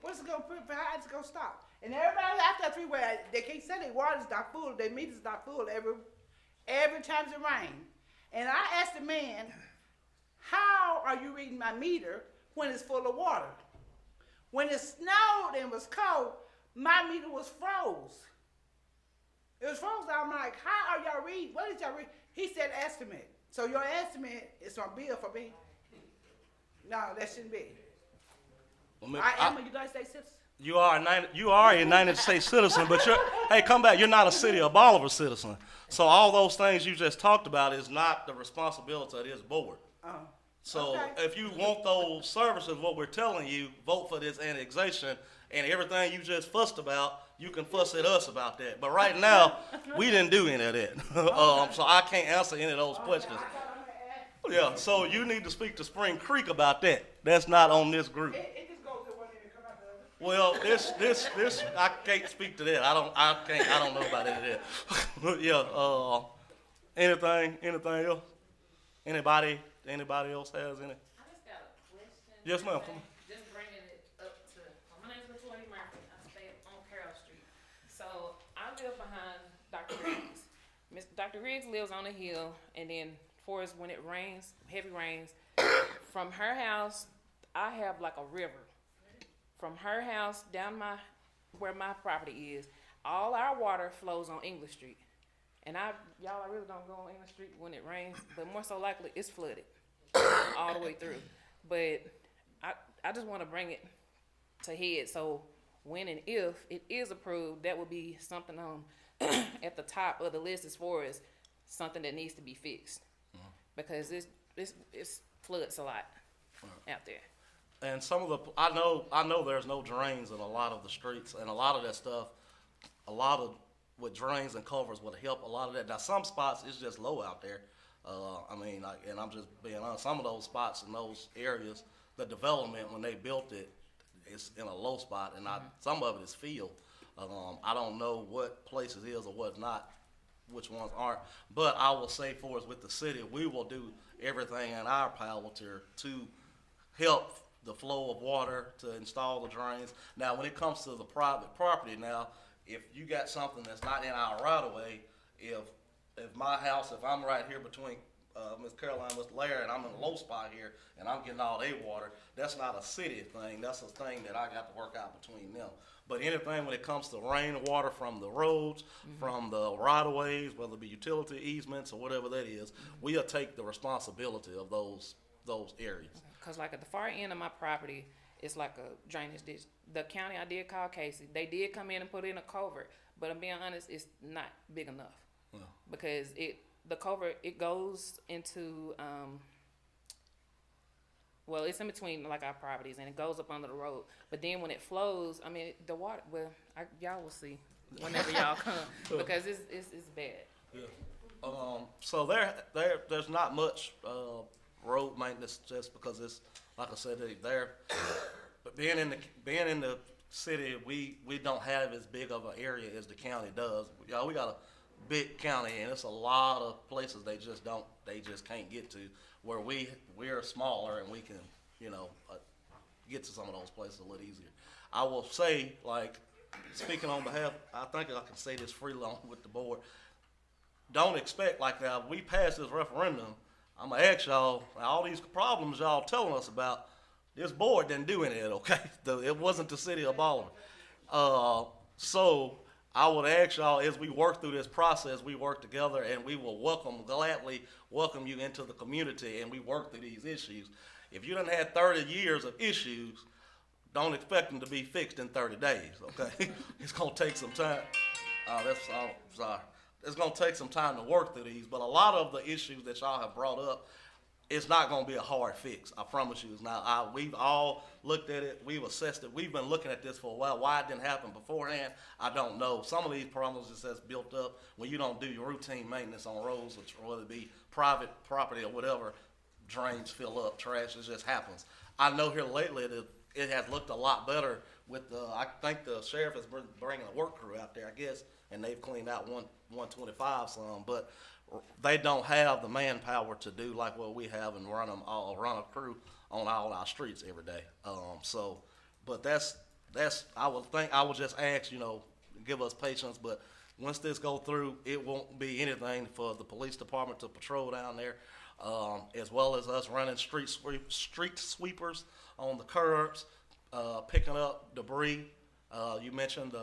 What's it gonna put? How is it gonna stop? And everybody after that freeway, they can't say their water's not full, their meter's not full every time it rains. And I asked the man, how are you reading my meter when it's full of water? When it snowed and was cold, my meter was froze. It was frozen. I'm like, how are y'all reading? What did y'all read? He said estimate. So your estimate is on bill for me? No, that shouldn't be. I am a United States citizen. You are a United States citizen, but come back. You're not a city of Bolivar citizen. So all those things you just talked about is not the responsibility of this board. So okay. If you want those services, what we're telling you, vote for this annexation, and everything you just fussed about, you can fuss at us about that. But right now, we didn't do any of that. So I can't answer any of those questions. Yeah, so you need to speak to Spring Creek about that. That's not on this group. It just goes to one end and come out the other. Well, this, I can't speak to that. I don't know about any of that. Yeah, Anything else? Anybody else has any? I just got a question. Yes, ma'am, come on. Just bringing it up to, my name's Latoya Murphy. I stay on Carroll Street. So I live behind Dr. Riggs. Dr. Riggs lives on a hill, and then for us, when it rains, heavy rains, from her house, I have like a river. From her house down where my property is, all our water flows on English Street. And I really don't go on English Street when it rains, but more so likely it's flooded all the way through. But I just want to bring it to head, so when and if it is approved, that will be something on at the top of the list as far as something that needs to be fixed, because it's floods a lot out there. And some of the, I know there's no drains in a lot of the streets, and a lot of that stuff, with drains and culverts would help a lot of that. Now, some spots, it's just low out there. And I'm just being honest, some of those spots in those areas, the development, when they built it, it's in a low spot, and some of it is field. I don't know what places is or what's not, which ones aren't, but I will say for us with the city, we will do everything in our power to help the flow of water, to install the drains. Now, when it comes to the private property now, if you got something that's not in our right of way, if my house, if I'm right here between Miss Caroline and Mr. Larry, and I'm in a low spot here, and I'm getting all their water, that's not a city thing, that's a thing that I got to work out between them. But anything when it comes to rainwater from the roads, from the right of ways, whether it be utility easements or whatever that is, we'll take the responsibility of those areas. Cause like at the far end of my property, it's like a drainage ditch. The county, I did call Casey. They did come in and put in a culvert, but I'm being honest, it's not big enough. Yeah. Because the culvert, it goes into, well, it's in between like our properties, and it goes up under the road. But then when it flows, I mean, the water, well, y'all will see whenever y'all come, because it's bad. Yeah. So there's not much road maintenance, just because it's, like I said, but being in the city, we don't have as big of an area as the county does. Y'all, we got a big county, and it's a lot of places they just can't get to, where we're smaller and we can, get to some of those places a little easier. I will say, like, speaking on behalf, I think I can say this freely on with the board. Don't expect, like, now we passed this referendum, I'm gonna ask y'all, all these problems y'all telling us about, this board didn't do any of it, okay? It wasn't the city of Bolivar. So I would ask y'all, as we work through this process, we work together, and we will gladly welcome you into the community, and we work through these issues. If you done had 30 years of issues, don't expect them to be fixed in 30 days, okay? It's gonna take some time. Sorry. It's gonna take some time to work through these, but a lot of the issues that y'all have brought up, it's not gonna be a hard fix, I promise you. Now, we've all looked at it, we've assessed it, we've been looking at this for a while. Why it didn't happen beforehand, I don't know. Some of these problems is just built up when you don't do your routine maintenance on roads, or whether it be private property or whatever, drains fill up, trash, it just happens. I know here lately that it has looked a lot better with I think the sheriff is bringing a work crew out there, I guess, and they've cleaned out 125 some, but they don't have the manpower to do like what we have and run a crew on all our streets every day. But that's I would just ask, give us patience, but once this go through, it won't be anything for the police department to patrol down there, as well as us running street sweepers on the curbs, picking up debris. You mentioned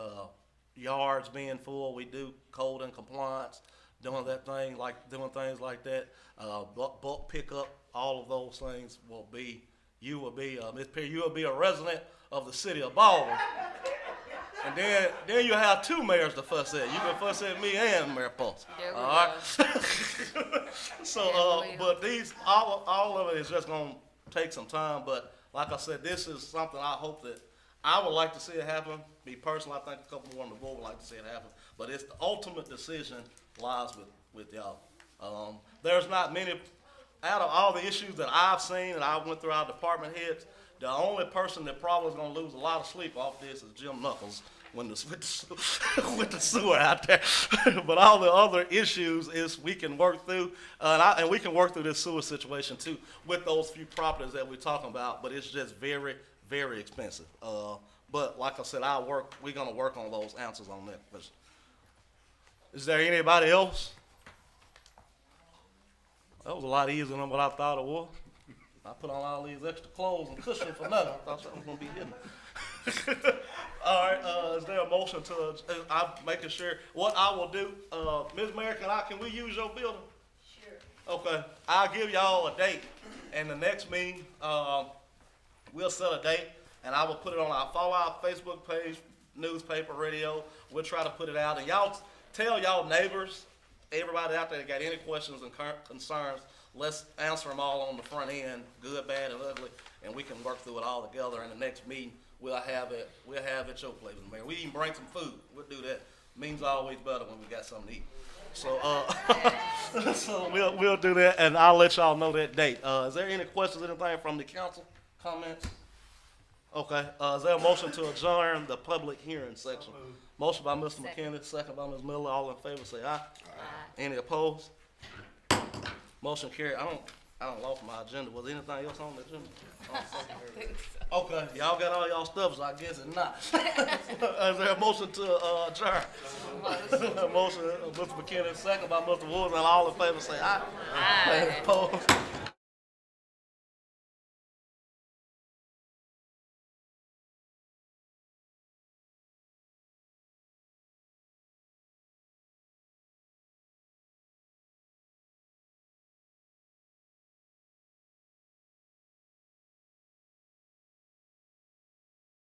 yards being full. We do code and compliance, doing things like that. Bulk pickup, all of those things will be. You will be Ms. Perry. You will be a resident of the city of Bolivar. And then you have two mayors to fuss at. You can fuss at me and Mayor Pulse. There we All right. So, but all of it is just gonna take some time. But like I said, this is something I hope that I would like to see it happen. Me personally, I think a couple more on the board would like to see it happen. But it's the ultimate decision lies with y'all. There's not many, out of all the issues that I've seen and I went through our department heads, The only person that probably is gonna lose a lot of sleep off this is Jim Knuckles when with the sewer out there. But all the other issues is we can work through, and we can work through this sewer situation too with those few properties that we're talking about, but it's just very, very expensive. But like I said, we're gonna work on those answers on that question. Is there anybody else? That was a lot easier than what I thought it was. I put on all these extra clothes and cushions for nothing. I thought something was gonna be hidden. All right, is there a motion to, I'm making sure, what I will do, Ms. Mayor, can we use your building? Sure. Okay, I'll give y'all a date, and the next meeting, we'll set a date, and I will put it on follow our Facebook page, newspaper, radio. We'll try to put it out, and y'all tell y'all neighbors, everybody out there that got any questions and concerns, let's answer them all on the front end, good, bad, and ugly, and we can work through it all together. In the next meeting, we'll have it your place, Mayor. We even bring some food. We'll do that. Means always better when we got something to eat. So, so we'll do that, and I'll let y'all know that date. Is there any questions, anything from the council? Comments? Okay. Is there a motion to adjourn the public hearing section? Motion by Mr. McKinney, second by Ms. Miller. All in favor, say aye. Aye. Any opposed? Motion carried. I don't lost my agenda. Was there anything else on the agenda? Okay, y'all got all y'all stuff, so I guess it's not. Is there a motion to adjourn? Motion, Mr. McKinney, second by Mr. Woods, and all in favor say aye. Aye. Opposed?